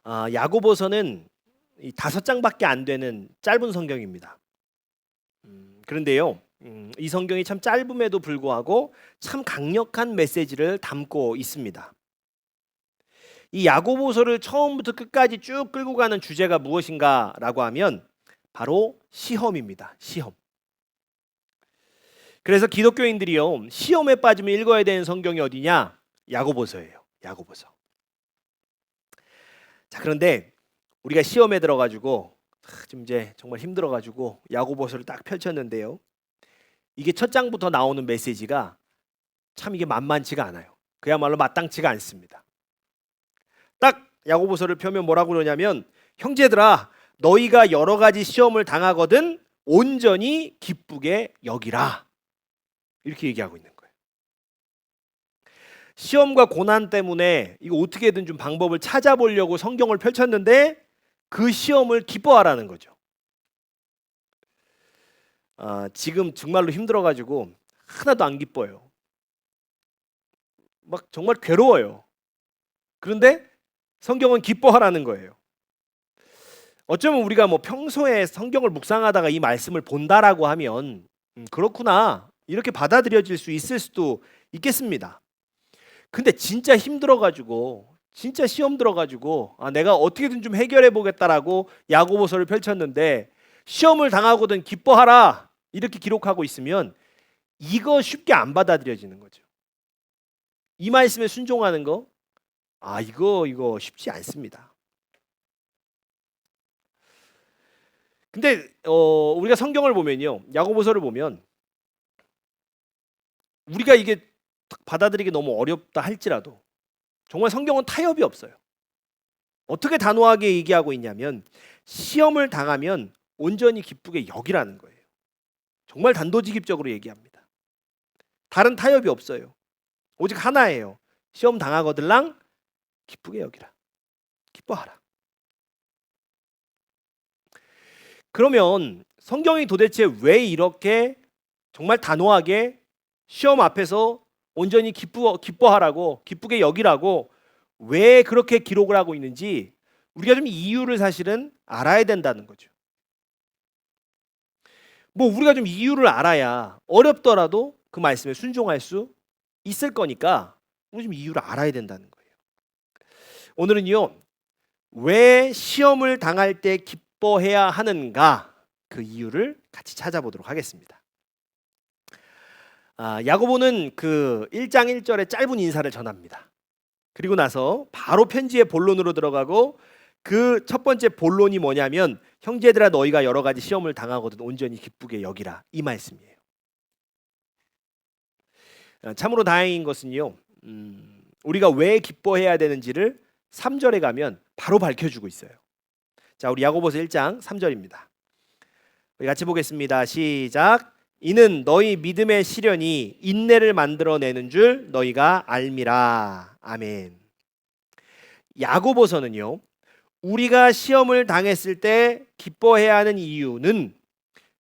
야고보서는 이 5장밖에 안 되는 짧은 성경입니다. 그런데요, 이 성경이 참 짧음에도 불구하고 참 강력한 메시지를 담고 있습니다. 이 야고보서를 처음부터 끝까지 쭉 끌고 가는 주제가 무엇인가라고 하면 바로 시험입니다. 시험. 그래서 기독교인들이요, 시험에 빠지면 읽어야 되는 성경이 어디냐? 야고보서예요. 야고보서. 자, 그런데 우리가 시험에 들어가지고 좀 이제 정말 힘들어가지고 야고보서를 딱 펼쳤는데요, 이게 첫 장부터 나오는 메시지가 참 이게 만만치가 않아요. 그야말로 마땅치가 않습니다. 딱 야고보서를 펴면 뭐라고 그러냐면, 형제들아, 너희가 여러 가지 시험을 당하거든 온전히 기쁘게 여기라, 이렇게 얘기하고 있는 거예요. 시험과 고난 때문에 이거 어떻게든 좀 방법을 찾아보려고 성경을 펼쳤는데 그 시험을 기뻐하라는 거죠. 지금 정말로 힘들어가지고 하나도 안 기뻐요. 막 정말 괴로워요. 그런데 성경은 기뻐하라는 거예요. 어쩌면 우리가 뭐 평소에 성경을 묵상하다가 이 말씀을 본다라고 하면 그렇구나 이렇게 받아들여질 수 있을 수도 있겠습니다. 근데 진짜 힘들어가지고, 진짜 시험 들어가지고 내가 어떻게든 좀 해결해 보겠다라고 야고보서를 펼쳤는데 시험을 당하거든 기뻐하라 이렇게 기록하고 있으면 이거 쉽게 안 받아들여지는 거죠. 이 말씀에 순종하는 거, 이거 쉽지 않습니다. 근데 우리가 성경을 보면요, 야고보서를 보면 우리가 이게 받아들이기 너무 어렵다 할지라도 정말 성경은 타협이 없어요. 어떻게 단호하게 얘기하고 있냐면 시험을 당하면 온전히 기쁘게 여기라는 거예요. 정말 단도직입적으로 얘기합니다. 다른 타협이 없어요. 오직 하나예요. 시험 당하거들랑 기쁘게 여기라. 기뻐하라. 그러면 성경이 도대체 왜 이렇게 정말 단호하게 시험 앞에서 온전히 기뻐하라고, 기쁘게 여기라고 왜 그렇게 기록을 하고 있는지 우리가 좀 이유를 사실은 알아야 된다는 거죠. 뭐 우리가 좀 이유를 알아야 어렵더라도 그 말씀에 순종할 수 있을 거니까 우리 좀 이유를 알아야 된다는 거예요. 오늘은요, 왜 시험을 당할 때 기뻐해야 하는가, 그 이유를 같이 찾아보도록 하겠습니다. 야고보는 그 1장 1절에 짧은 인사를 전합니다. 그리고 나서 바로 편지의 본론으로 들어가고 그 첫 번째 본론이 뭐냐면, 형제들아 너희가 여러 가지 시험을 당하거든 온전히 기쁘게 여기라, 이 말씀이에요. 참으로 다행인 것은요, 우리가 왜 기뻐해야 되는지를 3절에 가면 바로 밝혀주고 있어요. 자, 우리 야고보서 1장 3절입니다. 우리 같이 보겠습니다. 시작. 이는 너희 믿음의 시련이 인내를 만들어내는 줄 너희가 알미라. 아멘. 야고보서는요, 우리가 시험을 당했을 때 기뻐해야 하는 이유는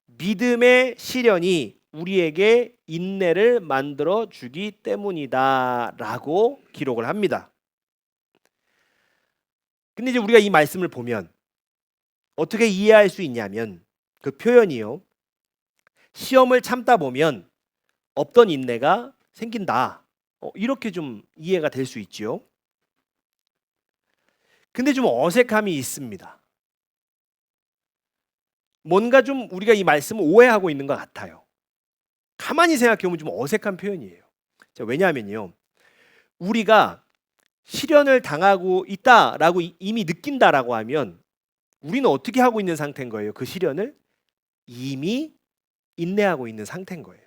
믿음의 시련이 우리에게 인내를 만들어 주기 때문이다 라고 기록을 합니다. 근데 이제 우리가 이 말씀을 보면 어떻게 이해할 수 있냐면, 그 표현이요, 시험을 참다 보면 없던 인내가 생긴다, 이렇게 좀 이해가 될 수 있지요. 근데 좀 어색함이 있습니다. 뭔가 좀 우리가 이 말씀을 오해하고 있는 것 같아요. 가만히 생각해보면 좀 어색한 표현이에요. 자, 왜냐하면요, 우리가 시련을 당하고 있다라고 이미 느낀다라고 하면 우리는 어떻게 하고 있는 상태인 거예요? 그 시련을 이미 인내하고 있는 상태인 거예요.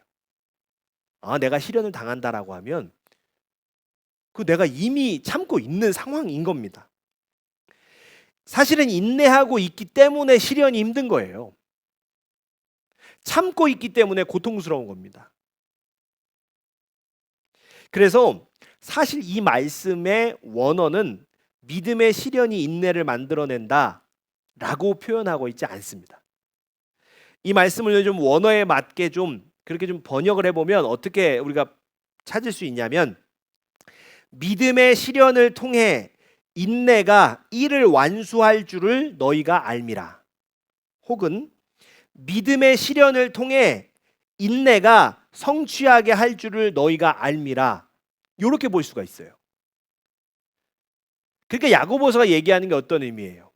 내가 시련을 당한다라고 하면 그 내가 이미 참고 있는 상황인 겁니다. 사실은 인내하고 있기 때문에 시련이 힘든 거예요. 참고 있기 때문에 고통스러운 겁니다. 그래서 사실 이 말씀의 원어는 믿음의 시련이 인내를 만들어낸다 라고 표현하고 있지 않습니다. 이 말씀을 좀 원어에 맞게 좀 그렇게 좀 번역을 해보면 어떻게 우리가 찾을 수 있냐면, 믿음의 시련을 통해 인내가 이를 완수할 줄을 너희가 알미라. 혹은 믿음의 시련을 통해 인내가 성취하게 할 줄을 너희가 알미라. 이렇게 볼 수가 있어요. 그러니까 야고보서가 얘기하는 게 어떤 의미예요?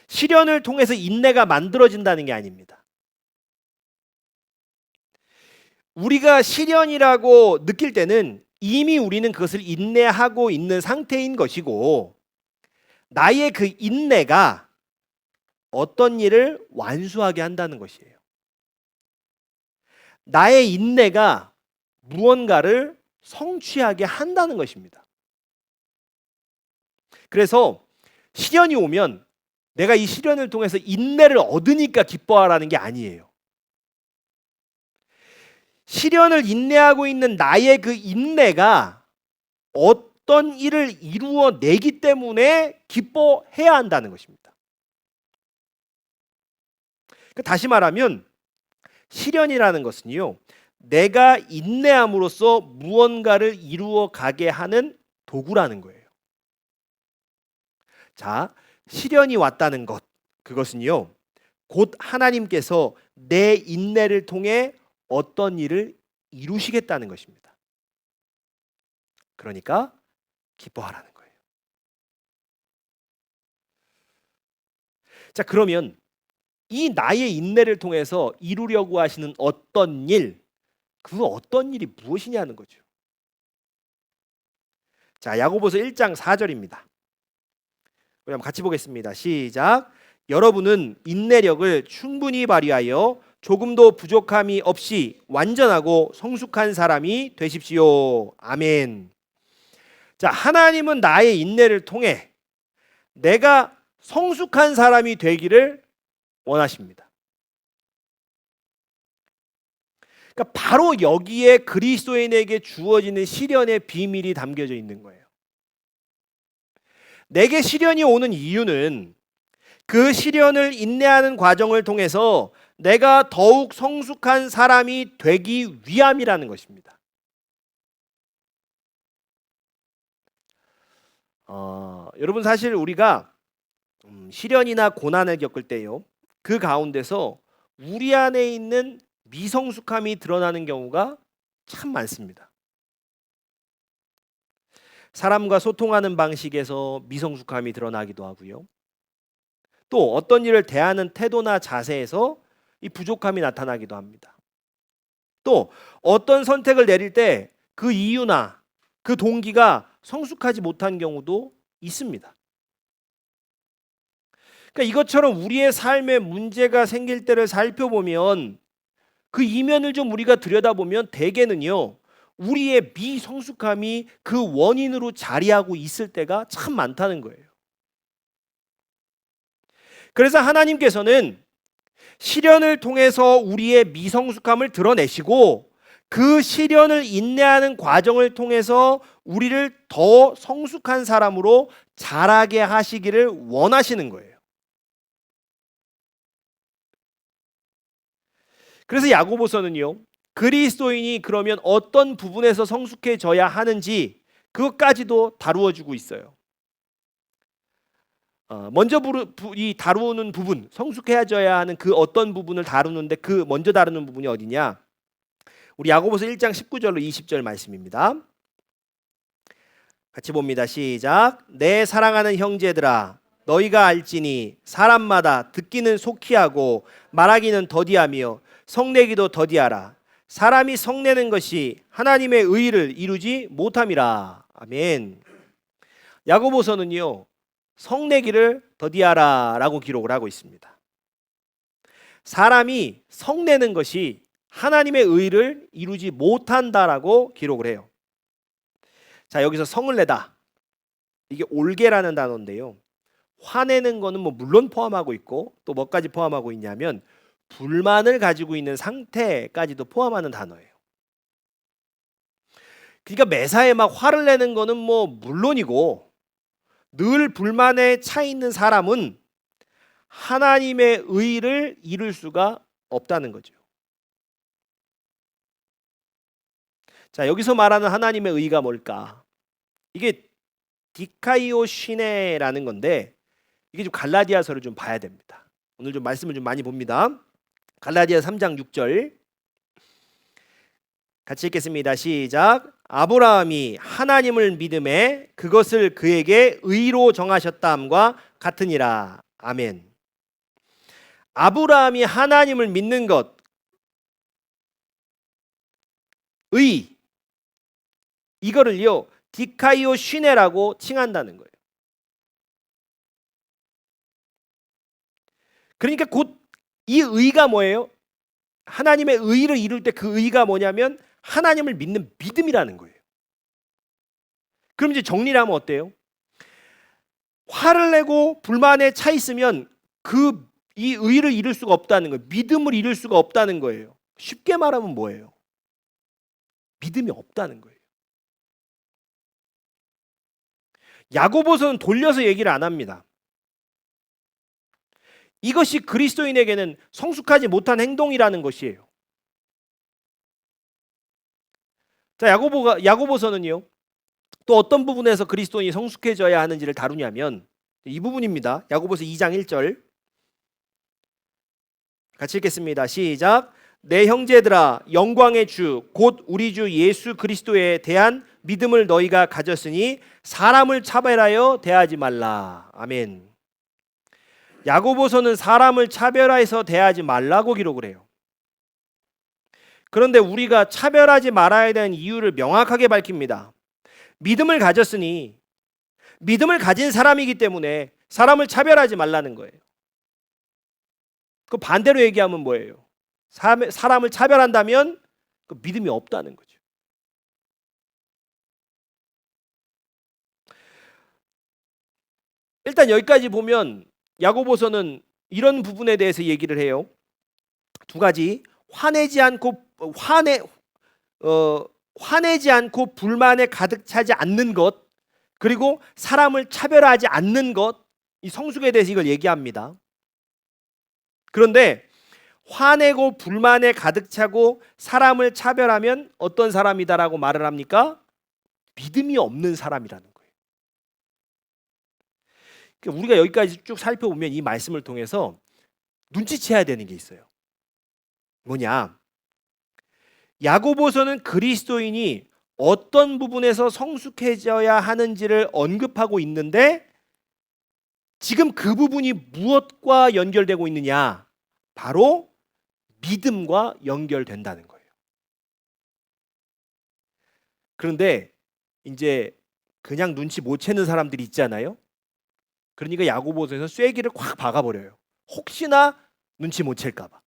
시련을 통해서 인내가 만들어진다는 게 아닙니다. 우리가 시련이라고 느낄 때는 이미 우리는 그것을 인내하고 있는 상태인 것이고, 나의 그 인내가 어떤 일을 완수하게 한다는 것이에요. 나의 인내가 무언가를 성취하게 한다는 것입니다. 그래서 시련이 오면 내가 이 시련을 통해서 인내를 얻으니까 기뻐하라는 게 아니에요. 시련을 인내하고 있는 나의 그 인내가 어떤 일을 이루어내기 때문에 기뻐해야 한다는 것입니다. 다시 말하면 시련이라는 것은요, 내가 인내함으로써 무언가를 이루어 가게 하는 도구라는 거예요. 자, 시련이 왔다는 것, 그것은요, 곧 하나님께서 내 인내를 통해 어떤 일을 이루시겠다는 것입니다. 그러니까 기뻐하라는 거예요. 자, 그러면 이 나의 인내를 통해서 이루려고 하시는 어떤 일, 그 어떤 일이 무엇이냐는 거죠. 자, 야고보서 1장 4절입니다. 우리 한번 같이 보겠습니다. 시작. 여러분은 인내력을 충분히 발휘하여 조금도 부족함이 없이 완전하고 성숙한 사람이 되십시오. 아멘. 자, 하나님은 나의 인내를 통해 내가 성숙한 사람이 되기를 원하십니다. 그러니까 바로 여기에 그리스도인에게 주어지는 시련의 비밀이 담겨져 있는 거예요. 내게 시련이 오는 이유는 그 시련을 인내하는 과정을 통해서 내가 더욱 성숙한 사람이 되기 위함이라는 것입니다. 여러분, 사실 우리가 시련이나 고난을 겪을 때요, 그 가운데서 우리 안에 있는 미성숙함이 드러나는 경우가 참 많습니다. 사람과 소통하는 방식에서 미성숙함이 드러나기도 하고요. 또 어떤 일을 대하는 태도나 자세에서 이 부족함이 나타나기도 합니다. 또 어떤 선택을 내릴 때 그 이유나 그 동기가 성숙하지 못한 경우도 있습니다. 그러니까 이것처럼 우리의 삶에 문제가 생길 때를 살펴보면 그 이면을 좀 우리가 들여다보면 대개는요, 우리의 미성숙함이 그 원인으로 자리하고 있을 때가 참 많다는 거예요. 그래서 하나님께서는 시련을 통해서 우리의 미성숙함을 드러내시고 그 시련을 인내하는 과정을 통해서 우리를 더 성숙한 사람으로 자라게 하시기를 원하시는 거예요. 그래서 야고보서는요, 그리스도인이 그러면 어떤 부분에서 성숙해져야 하는지 그것까지도 다루어 주고 있어요. 먼저 이 다루는 부분, 성숙해져야 하는 그 어떤 부분을 다루는데 그 먼저 다루는 부분이 어디냐? 우리 야고보서 1장 19절로 20절 말씀입니다. 같이 봅니다. 시작. 내 사랑하는 형제들아, 너희가 알지니 사람마다 듣기는 속히 하고 말하기는 더디하며 성내기도 더디하라. 사람이 성내는 것이 하나님의 의를 이루지 못함이라. 아멘. 야고보서는요, 성내기를 더디하라라고 기록을 하고 있습니다. 사람이 성내는 것이 하나님의 의를 이루지 못한다라고 기록을 해요. 자, 여기서 성을 내다, 이게 올게라는 단어인데요, 화내는 거는 뭐 물론 포함하고 있고 또 뭐까지 포함하고 있냐면 불만을 가지고 있는 상태까지도 포함하는 단어예요. 그러니까 매사에 막 화를 내는 거는 뭐 물론이고, 늘 불만에 차 있는 사람은 하나님의 의를 이룰 수가 없다는 거죠. 자, 여기서 말하는 하나님의 의가 뭘까? 이게 디카이오 시네라는 건데 이게 좀 갈라디아서를 좀 봐야 됩니다. 오늘 좀 말씀을 좀 많이 봅니다. 갈라디아 3장 6절 같이 읽겠습니다. 시작. 아브라함이 하나님을 믿음에 그것을 그에게 의로 정하셨다함과 같으니라. 아멘. 아브라함이 하나님을 믿는 것, 의, 이거를요 디카이오 시네라고 칭한다는 거예요. 그러니까 곧 이 의가 뭐예요? 하나님의 의를 이룰 때 그 의가 뭐냐면 하나님을 믿는 믿음이라는 거예요. 그럼 이제 정리를 하면 어때요? 화를 내고 불만에 차 있으면 이 의를 이룰 수가 없다는 거예요. 믿음을 이룰 수가 없다는 거예요. 쉽게 말하면 뭐예요? 믿음이 없다는 거예요. 야고보서는 돌려서 얘기를 안 합니다. 이것이 그리스도인에게는 성숙하지 못한 행동이라는 것이에요. 자, 야고보서는요. 또 어떤 부분에서 그리스도인이 성숙해져야 하는지를 다루냐면 이 부분입니다. 야고보서 2장 1절 같이 읽겠습니다. 시작. 내 형제들아 영광의 주 곧 우리 주 예수 그리스도에 대한 믿음을 너희가 가졌으니 사람을 차별하여 대하지 말라. 아멘. 야고보서는 사람을 차별해서 대하지 말라고 기록을 해요. 그런데 우리가 차별하지 말아야 되는 이유를 명확하게 밝힙니다. 믿음을 가졌으니 믿음을 가진 사람이기 때문에 사람을 차별하지 말라는 거예요. 그 반대로 얘기하면 뭐예요? 사람을 차별한다면 그 믿음이 없다는 거죠. 일단 여기까지 보면 야고보서는 이런 부분에 대해서 얘기를 해요. 두 가지. 화내지 않고 불만에 가득 차지 않는 것, 그리고 사람을 차별하지 않는 것, 이 성숙에 대해서 이걸 얘기합니다. 그런데 화내고 불만에 가득 차고 사람을 차별하면 어떤 사람이다라고 말을 합니까? 믿음이 없는 사람이라는 거예요. 그러니까 우리가 여기까지 쭉 살펴보면 이 말씀을 통해서 눈치채야 되는 게 있어요. 뭐냐? 야고보서는 그리스도인이 어떤 부분에서 성숙해져야 하는지를 언급하고 있는데 지금 그 부분이 무엇과 연결되고 있느냐? 바로 믿음과 연결된다는 거예요. 그런데 이제 그냥 눈치 못 채는 사람들이 있잖아요. 그러니까 야고보서에서 쐐기를 확 박아버려요. 혹시나 눈치 못 챌까 봐.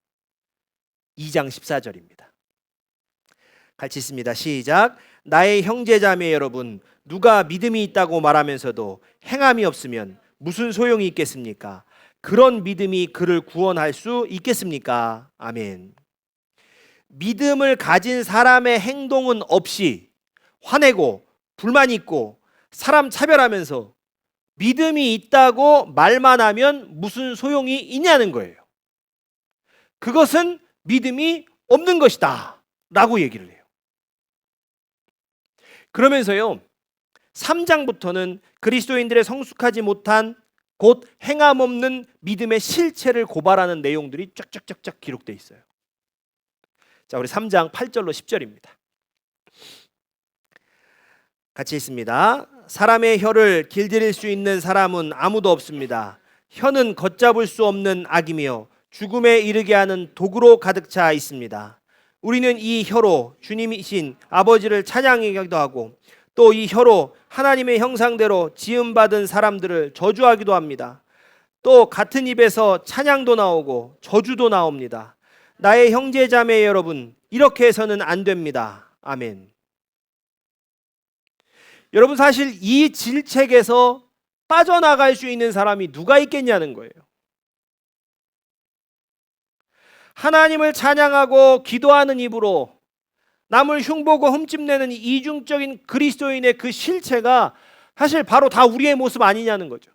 2장 14절입니다. 같이 있습니다. 시작. 나의 형제자매 여러분, 누가 믿음이 있다고 말하면서도 행함이 없으면 무슨 소용이 있겠습니까? 그런 믿음이 그를 구원할 수 있겠습니까? 아멘. 믿음을 가진 사람의 행동은 없이 화내고 불만 있고 사람 차별하면서 믿음이 있다고 말만 하면 무슨 소용이 있냐는 거예요. 그것은 믿음이 없는 것이다 라고 얘기를 해요. 그러면서요 3장부터는 그리스도인들의 성숙하지 못한 곧 행함 없는 믿음의 실체를 고발하는 내용들이 쫙쫙쫙쫙 기록되어 있어요. 자, 우리 3장 8절로 10절입니다. 같이 있습니다. 사람의 혀를 길들일 수 있는 사람은 아무도 없습니다. 혀는 걷잡을 수 없는 악이며 죽음에 이르게 하는 독으로 가득 차 있습니다. 우리는 이 혀로 주님이신 아버지를 찬양하기도 하고 또 이 혀로 하나님의 형상대로 지음받은 사람들을 저주하기도 합니다. 또 같은 입에서 찬양도 나오고 저주도 나옵니다. 나의 형제자매 여러분, 이렇게 해서는 안 됩니다. 아멘. 여러분, 사실 이 질책에서 빠져나갈 수 있는 사람이 누가 있겠냐는 거예요. 하나님을 찬양하고 기도하는 입으로 남을 흉보고 흠집내는 이중적인 그리스도인의 그 실체가 사실 바로 다 우리의 모습 아니냐는 거죠.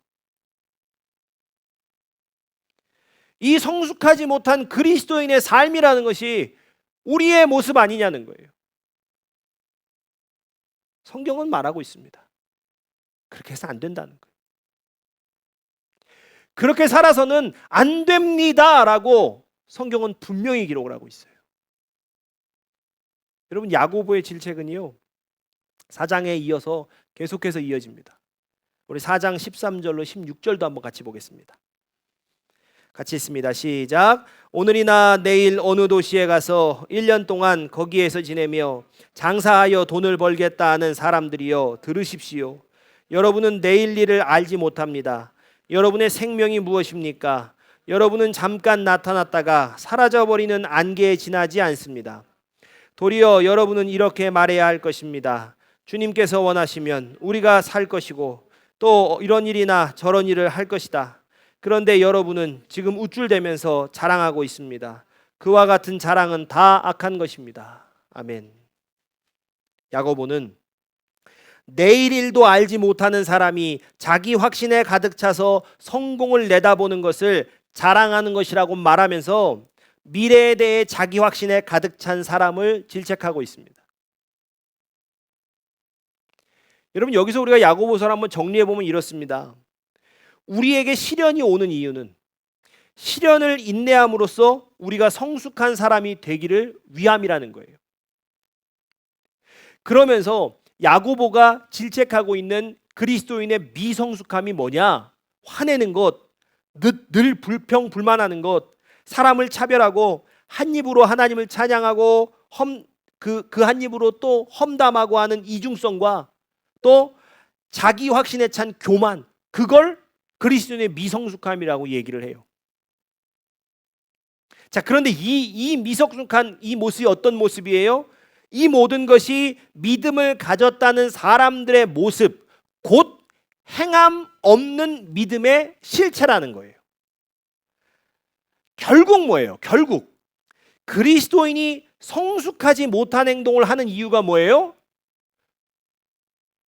이 성숙하지 못한 그리스도인의 삶이라는 것이 우리의 모습 아니냐는 거예요. 성경은 말하고 있습니다. 그렇게 해서 안 된다는 거예요. 그렇게 살아서는 안 됩니다라고 성경은 분명히 기록을 하고 있어요. 여러분, 야고보의 질책은요 4장에 이어서 계속해서 이어집니다. 우리 4장 13절로 16절도 한번 같이 보겠습니다. 같이 있습니다. 시작. 오늘이나 내일 어느 도시에 가서 1년 동안 거기에서 지내며 장사하여 돈을 벌겠다 하는 사람들이여 들으십시오. 여러분은 내일 일을 알지 못합니다. 여러분의 생명이 무엇입니까? 여러분은 잠깐 나타났다가 사라져버리는 안개에 지나지 않습니다. 도리어 여러분은 이렇게 말해야 할 것입니다. 주님께서 원하시면 우리가 살 것이고 또 이런 일이나 저런 일을 할 것이다. 그런데 여러분은 지금 우쭐대면서 자랑하고 있습니다. 그와 같은 자랑은 다 악한 것입니다. 아멘. 야고보는 내일 일도 알지 못하는 사람이 자기 확신에 가득 차서 성공을 내다보는 것을 자랑하는 것이라고 말하면서 미래에 대해 자기 확신에 가득 찬 사람을 질책하고 있습니다. 여러분, 여기서 우리가 야고보서를 한번 정리해 보면 이렇습니다. 우리에게 시련이 오는 이유는 시련을 인내함으로써 우리가 성숙한 사람이 되기를 위함이라는 거예요. 그러면서 야고보가 질책하고 있는 그리스도인의 미성숙함이 뭐냐? 화내는 것, 늘 불평불만하는 것, 사람을 차별하고 한 입으로 하나님을 찬양하고 그 한 입으로 또 험담하고 하는 이중성과 또 자기 확신에 찬 교만, 그걸 그리스도인의 미성숙함이라고 얘기를 해요. 자, 그런데 이 미성숙한 이 모습이 어떤 모습이에요? 이 모든 것이 믿음을 가졌다는 사람들의 모습, 곧 행함 없는 믿음의 실체라는 거예요. 결국 뭐예요? 결국 그리스도인이 성숙하지 못한 행동을 하는 이유가 뭐예요?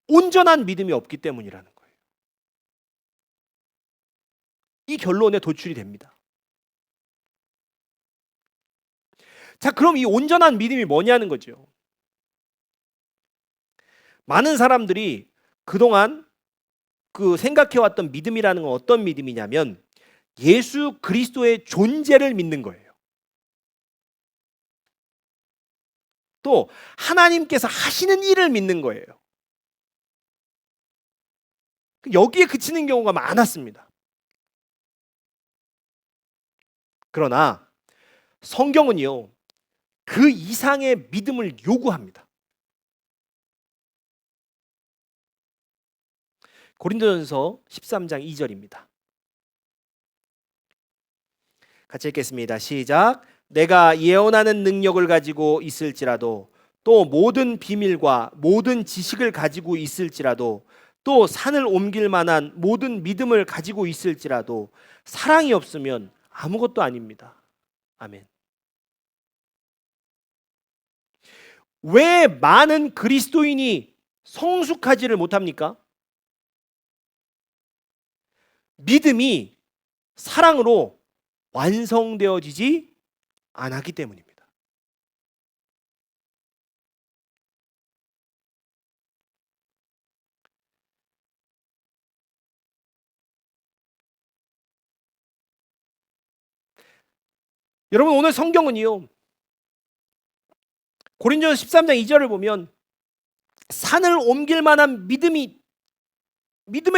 온전한 믿음이 없기 때문이라는 거예요. 이 결론에 도출이 됩니다. 자, 그럼 이 온전한 믿음이 뭐냐는 거죠. 많은 사람들이 그동안 생각해왔던 믿음이라는 건 어떤 믿음이냐면 예수 그리스도의 존재를 믿는 거예요. 또 하나님께서 하시는 일을 믿는 거예요. 여기에 그치는 경우가 많았습니다. 그러나 성경은요, 그 이상의 믿음을 요구합니다. 고린도전서 13장 2절입니다. 같이 읽겠습니다. 시작. 내가 예언하는 능력을 가지고 있을지라도 또 모든 비밀과 모든 지식을 가지고 있을지라도 또 산을 옮길 만한 모든 믿음을 가지고 있을지라도 사랑이 없으면 아무것도 아닙니다. 아멘. 왜 많은 그리스도인이 성숙하지를 못합니까? 믿음이 사랑으로 완성되어지지 않았기 때문입니다. 여러분, 오늘 성경은요, 고린도전서 13장 2절을 보면 산을 옮길 만한 믿음에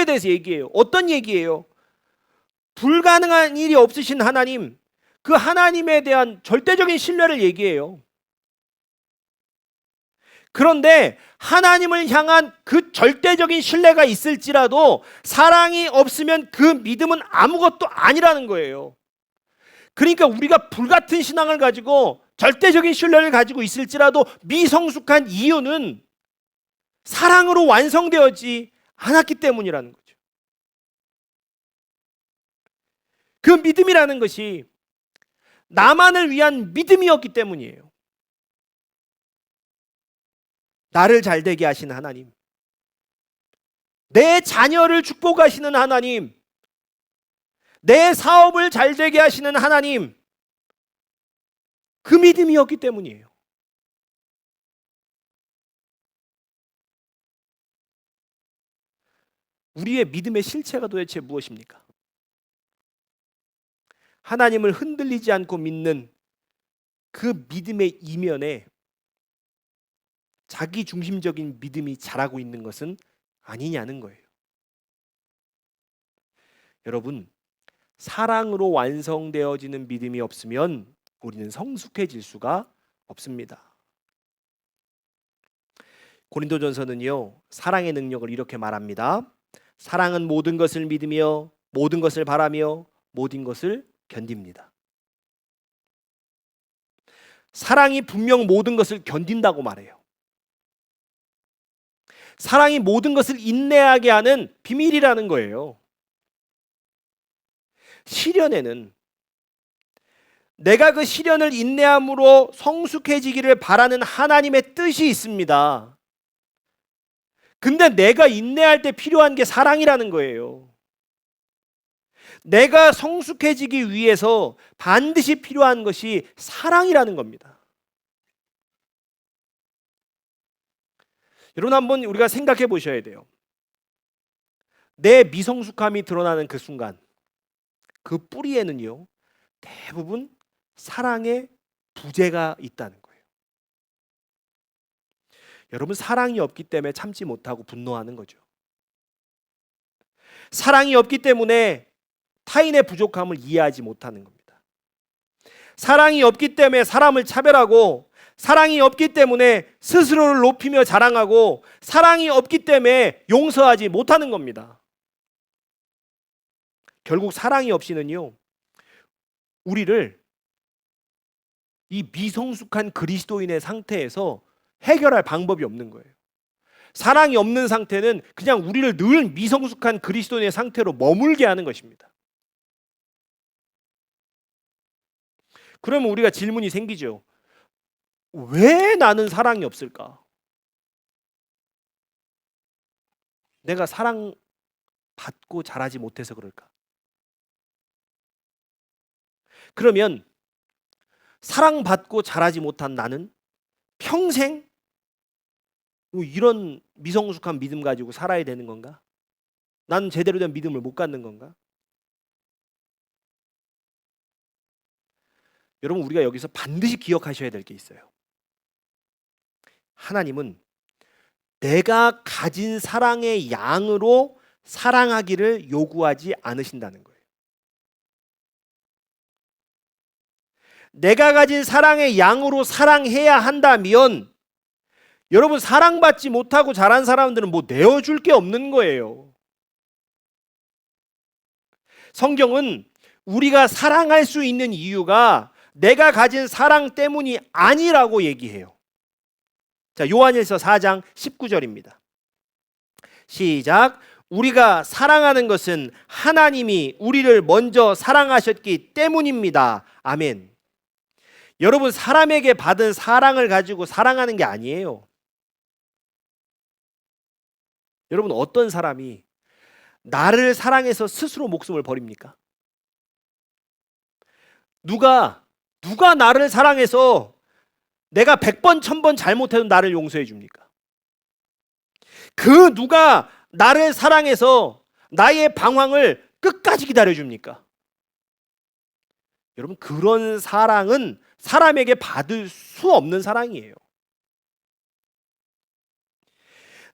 대해서 얘기해요. 어떤 얘기예요? 불가능한 일이 없으신 하나님, 그 하나님에 대한 절대적인 신뢰를 얘기해요. 그런데 하나님을 향한 그 절대적인 신뢰가 있을지라도 사랑이 없으면 그 믿음은 아무것도 아니라는 거예요. 그러니까 우리가 불같은 신앙을 가지고 절대적인 신뢰를 가지고 있을지라도 미성숙한 이유는 사랑으로 완성되었지 않았기 때문이라는 거죠. 그 믿음이라는 것이 나만을 위한 믿음이었기 때문이에요. 나를 잘되게 하시는 하나님, 내 자녀를 축복하시는 하나님, 내 사업을 잘되게 하시는 하나님, 그 믿음이었기 때문이에요. 우리의 믿음의 실체가 도대체 무엇입니까? 하나님을 흔들리지 않고 믿는 그 믿음의 이면에 자기 중심적인 믿음이 자라고 있는 것은 아니냐는 거예요. 여러분, 사랑으로 완성되어지는 믿음이 없으면 우리는 성숙해질 수가 없습니다. 고린도전서는요, 사랑의 능력을 이렇게 말합니다. 사랑은 모든 것을 믿으며 모든 것을 바라며 모든 것을 견딥니다. 사랑이 분명 모든 것을 견딘다고 말해요. 사랑이 모든 것을 인내하게 하는 비밀이라는 거예요. 시련에는 내가 그 시련을 인내함으로 성숙해지기를 바라는 하나님의 뜻이 있습니다. 근데 내가 인내할 때 필요한 게 사랑이라는 거예요. 내가 성숙해지기 위해서 반드시 필요한 것이 사랑이라는 겁니다. 여러분, 한번 우리가 생각해 보셔야 돼요. 내 미성숙함이 드러나는 그 순간, 그 뿌리에는요, 대부분 사랑의 부재가 있다는 거예요. 여러분, 사랑이 없기 때문에 참지 못하고 분노하는 거죠. 사랑이 없기 때문에 타인의 부족함을 이해하지 못하는 겁니다. 사랑이 없기 때문에 사람을 차별하고, 사랑이 없기 때문에 스스로를 높이며 자랑하고, 사랑이 없기 때문에 용서하지 못하는 겁니다. 결국 사랑이 없이는요, 우리를 이 미성숙한 그리스도인의 상태에서 해결할 방법이 없는 거예요. 사랑이 없는 상태는 그냥 우리를 늘 미성숙한 그리스도인의 상태로 머물게 하는 것입니다. 그러면 우리가 질문이 생기죠. 왜 나는 사랑이 없을까? 내가 사랑받고 자라지 못해서 그럴까? 그러면 사랑받고 자라지 못한 나는 평생 이런 미성숙한 믿음 가지고 살아야 되는 건가? 나는 제대로 된 믿음을 못 갖는 건가? 여러분, 우리가 여기서 반드시 기억하셔야 될 게 있어요. 하나님은 내가 가진 사랑의 양으로 사랑하기를 요구하지 않으신다는 거예요. 내가 가진 사랑의 양으로 사랑해야 한다면, 여러분, 사랑받지 못하고 자란 사람들은 뭐 내어줄 게 없는 거예요. 성경은 우리가 사랑할 수 있는 이유가 내가 가진 사랑 때문이 아니라고 얘기해요. 자, 요한일서 4장 19절입니다. 시작. 우리가 사랑하는 것은 하나님이 우리를 먼저 사랑하셨기 때문입니다. 아멘. 여러분, 사람에게 받은 사랑을 가지고 사랑하는 게 아니에요. 여러분, 어떤 사람이 나를 사랑해서 스스로 목숨을 버립니까? 누가 나를 사랑해서 내가 100번 1000번 잘못해도 나를 용서해 줍니까? 그 누가 나를 사랑해서 나의 방황을 끝까지 기다려 줍니까? 여러분, 그런 사랑은 사람에게 받을 수 없는 사랑이에요.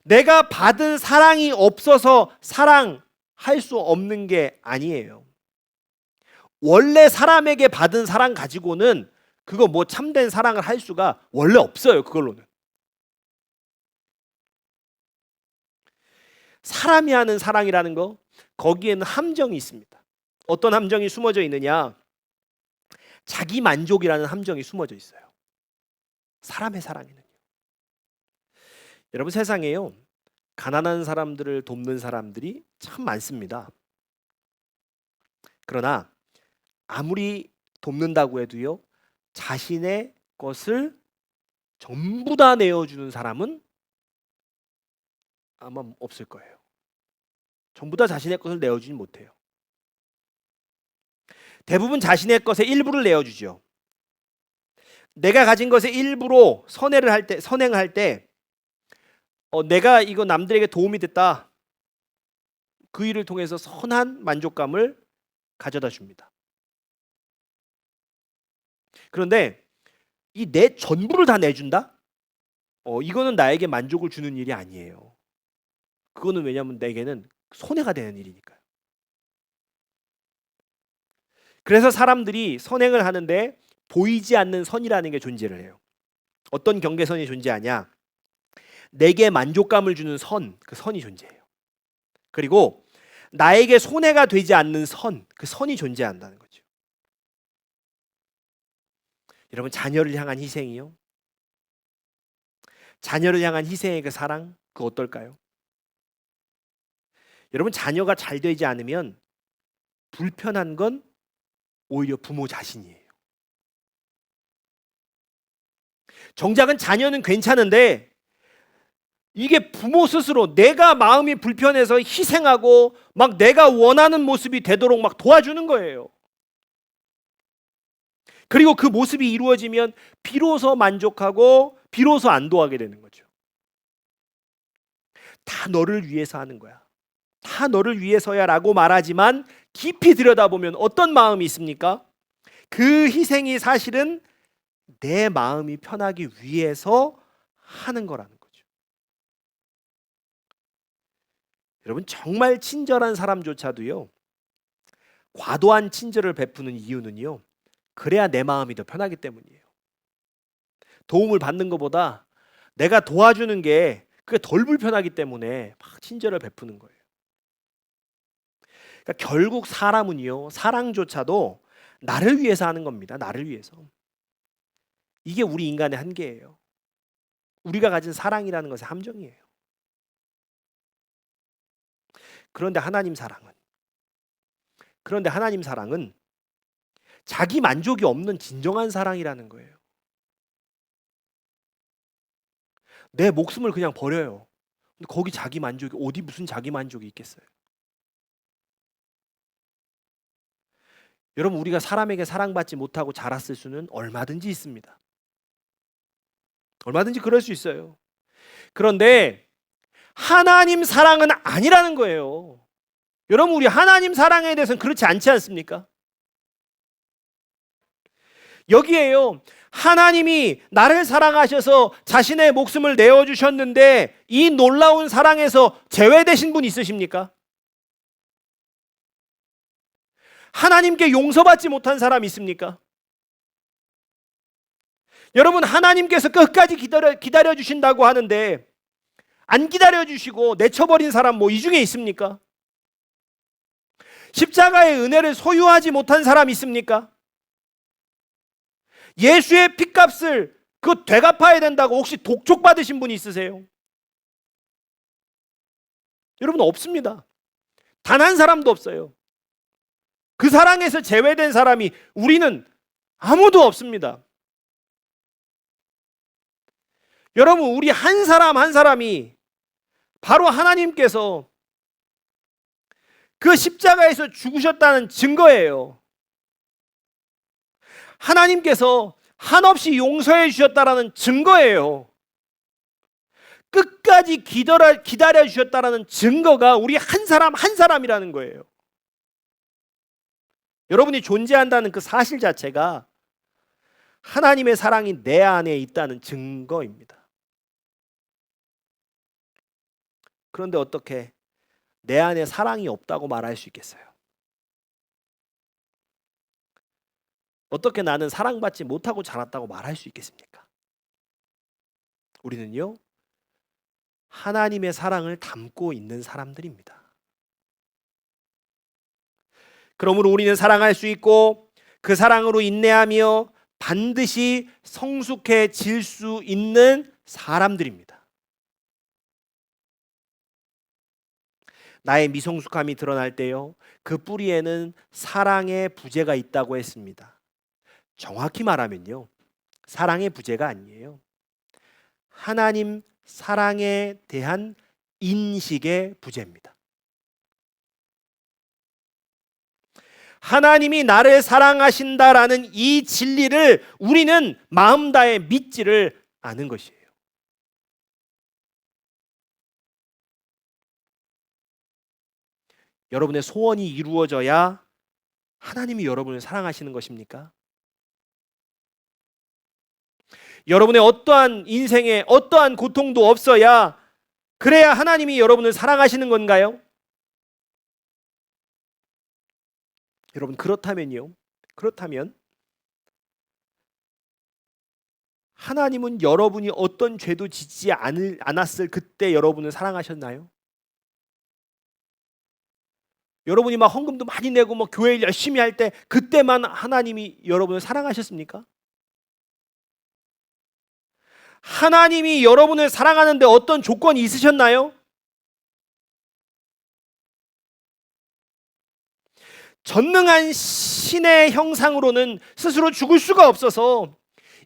내가 받은 사랑이 없어서 사랑할 수 없는 게 아니에요. 원래 사람에게 받은 사랑 가지고는 그거 뭐 참된 사랑을 할 수가 원래 없어요. 그걸로는. 사람이 하는 사랑이라는 거, 거기에는 함정이 있습니다. 어떤 함정이 숨어져 있느냐? 자기 만족이라는 함정이 숨어져 있어요. 사람의 사랑에는요. 여러분, 세상에요, 가난한 사람들을 돕는 사람들이 참 많습니다. 그러나 아무리 돕는다고 해도요, 자신의 것을 전부 다 내어주는 사람은 아마 없을 거예요. 전부 다 자신의 것을 내어주지 못해요. 대부분 자신의 것의 일부를 내어주죠. 내가 가진 것의 일부로 선행할 때 내가 이거 남들에게 도움이 됐다. 그 일을 통해서 선한 만족감을 가져다 줍니다. 그런데 이 내 전부를 다 내준다? 이거는 나에게 만족을 주는 일이 아니에요. 그거는 왜냐하면 내게는 손해가 되는 일이니까요. 그래서 사람들이 선행을 하는데 보이지 않는 선이라는 게 존재를 해요. 어떤 경계선이 존재하냐? 내게 만족감을 주는 선, 그 선이 존재해요. 그리고 나에게 손해가 되지 않는 선, 그 선이 존재한다는 거죠. 여러분, 자녀를 향한 희생이요. 자녀를 향한 희생의 그 사랑, 그 어떨까요? 여러분, 자녀가 잘 되지 않으면 불편한 건 오히려 부모 자신이에요. 정작은 자녀는 괜찮은데 이게 부모 스스로 내가 마음이 불편해서 희생하고 막 내가 원하는 모습이 되도록 막 도와주는 거예요. 그리고 그 모습이 이루어지면 비로소 만족하고 비로소 안도하게 되는 거죠. 다 너를 위해서 하는 거야. 다 너를 위해서야 라고 말하지만 깊이 들여다보면 어떤 마음이 있습니까? 그 희생이 사실은 내 마음이 편하기 위해서 하는 거라는 거죠. 여러분, 정말 친절한 사람조차도요, 과도한 친절을 베푸는 이유는요, 그래야 내 마음이 더 편하기 때문이에요. 도움을 받는 것보다 내가 도와주는 게 그게 덜 불편하기 때문에 막 친절을 베푸는 거예요. 그러니까 결국 사람은요, 사랑조차도 나를 위해서 하는 겁니다. 나를 위해서. 이게 우리 인간의 한계예요. 우리가 가진 사랑이라는 것의 함정이에요. 그런데 하나님 사랑은 자기 만족이 없는 진정한 사랑이라는 거예요. 내 목숨을 그냥 버려요. 근데 거기 자기 만족이 어디 무슨 자기 만족이 있겠어요? 여러분, 우리가 사람에게 사랑받지 못하고 자랐을 수는 얼마든지 있습니다. 얼마든지 그럴 수 있어요. 그런데 하나님 사랑은 아니라는 거예요. 여러분, 우리 하나님 사랑에 대해서는 그렇지 않지 않습니까? 여기에요. 하나님이 나를 사랑하셔서 자신의 목숨을 내어주셨는데 이 놀라운 사랑에서 제외되신 분 있으십니까? 하나님께 용서받지 못한 사람 있습니까? 여러분, 하나님께서 끝까지 기다려 주신다고 하는데 안 기다려 주시고 내쳐버린 사람 뭐 이 중에 있습니까? 십자가의 은혜를 소유하지 못한 사람 있습니까? 예수의 핏값을 그 되갚아야 된다고 혹시 독촉받으신 분이 있으세요? 여러분, 없습니다. 단 한 사람도 없어요. 그 사랑에서 제외된 사람이 우리는 아무도 없습니다. 여러분, 우리 한 사람 한 사람이 바로 하나님께서 그 십자가에서 죽으셨다는 증거예요. 하나님께서 한없이 용서해 주셨다라는 증거예요. 끝까지 기다려 주셨다라는 증거가 우리 한 사람 한 사람이라는 거예요. 여러분이 존재한다는 그 사실 자체가 하나님의 사랑이 내 안에 있다는 증거입니다. 그런데 어떻게 내 안에 사랑이 없다고 말할 수 있겠어요? 어떻게 나는 사랑받지 못하고 자랐다고 말할 수 있겠습니까? 우리는요, 하나님의 사랑을 담고 있는 사람들입니다. 그러므로 우리는 사랑할 수 있고 그 사랑으로 인내하며 반드시 성숙해질 수 있는 사람들입니다. 나의 미성숙함이 드러날 때요, 그 뿌리에는 사랑의 부재가 있다고 했습니다. 정확히 말하면요, 사랑의 부재가 아니에요. 하나님 사랑에 대한 인식의 부재입니다. 하나님이 나를 사랑하신다라는 이 진리를 우리는 마음 다해 믿지를 않은 것이에요. 여러분의 소원이 이루어져야 하나님이 여러분을 사랑하시는 것입니까? 여러분의 어떠한 인생에 어떠한 고통도 없어야 그래야 하나님이 여러분을 사랑하시는 건가요? 여러분 그렇다면요. 그렇다면 하나님은 여러분이 어떤 죄도 짓지 않았을 그때 여러분을 사랑하셨나요? 여러분이 막 헌금도 많이 내고 뭐 교회 열심히 할 때 그때만 하나님이 여러분을 사랑하셨습니까? 하나님이 여러분을 사랑하는데 어떤 조건이 있으셨나요? 전능한 신의 형상으로는 스스로 죽을 수가 없어서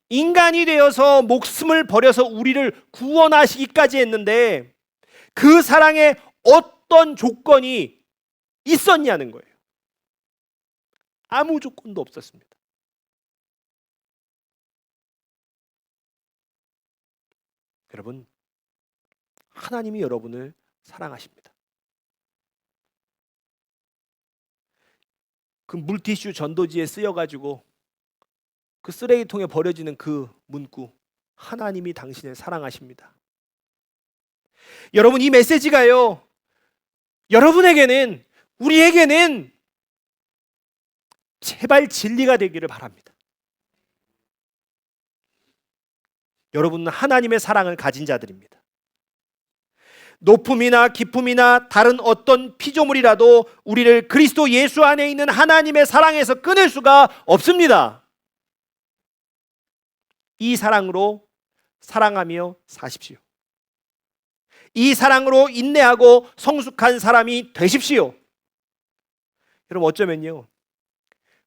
인간이 되어서 목숨을 버려서 우리를 구원하시기까지 했는데 그 사랑에 어떤 조건이 있었냐는 거예요. 아무 조건도 없었습니다. 여러분, 하나님이 여러분을 사랑하십니다. 그 물티슈 전도지에 쓰여가지고 그 쓰레기통에 버려지는 그 문구, 하나님이 당신을 사랑하십니다. 여러분, 이 메시지가요, 여러분에게는, 우리에게는 제발 진리가 되기를 바랍니다. 여러분은 하나님의 사랑을 가진 자들입니다. 높음이나 기쁨이나 다른 어떤 피조물이라도 우리를 그리스도 예수 안에 있는 하나님의 사랑에서 끊을 수가 없습니다. 이 사랑으로 사랑하며 사십시오. 이 사랑으로 인내하고 성숙한 사람이 되십시오. 여러분, 어쩌면요,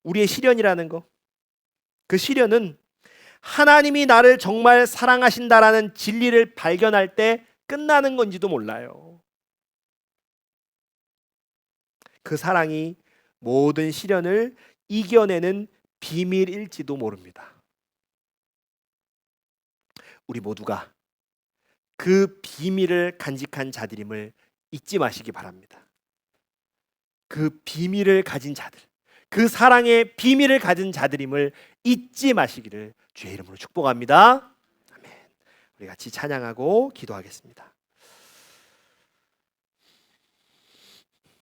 우리의 시련이라는 거, 그 시련은 하나님이 나를 정말 사랑하신다라는 진리를 발견할 때 끝나는 건지도 몰라요. 그 사랑이 모든 시련을 이겨내는 비밀일지도 모릅니다. 우리 모두가 그 비밀을 간직한 자들임을 잊지 마시기 바랍니다. 그 비밀을 가진 자들, 그 사랑의 비밀을 가진 자들임을 잊지 마시기를 주의 이름으로 축복합니다. 아멘. 우리 같이 찬양하고 기도하겠습니다.